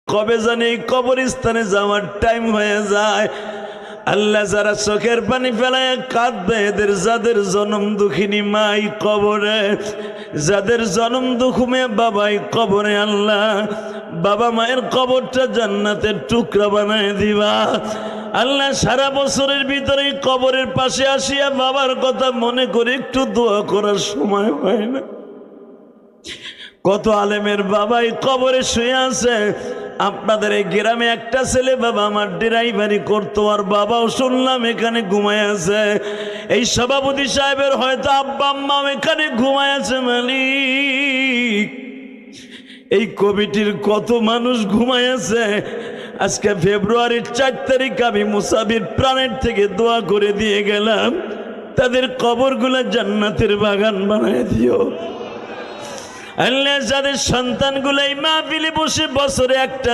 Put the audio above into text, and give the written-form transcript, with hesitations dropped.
কবে জানি কবরস্থানে যাওয়ার টাইম হয়ে যায়। আল্লাহ যারা চোখের পানি ফেলায় কাঁদবে, এদের যাদের জনম দুঃখিনী মাই কবরে, যাদের জনম দুঃখমে বাবাই কবরে, আল্লাহ বাবা মায়ের কবরটা জান্নাতের টুকরা বানায় দিবা। আল্লাহ সারা বছরের ভিতরে কবরের পাশে আসিয়া বাবার কথা মনে করে একটু দোয়া করার সময় হয় না। কত আলেমের বাবাই কবরে শুয়ে আছে। আপনাদের এই গ্রামে একটা ছেলে বাবা আমার ড্রাইভারি করতো, আর বাবাও শুনলাম এখানে ঘুমায় আছে। এই সভাপতি সাহেবের হয়তো আব্বা আম্মাও এখানে ঘুমায় আছে। মালিক, এই কমিটির কত মানুষ ঘুমায় আছে। আজকে ফেব্রুয়ারির 4 তারিখ আমি মুসাফির প্রাণের থেকে দোয়া করে দিয়ে গেলাম, তাদের কবরগুলো জান্নাতের বাগান বানায় দিও। আল্লাহ যাদের সন্তানগুলো এই মাহফিলে বসে বছরে একটা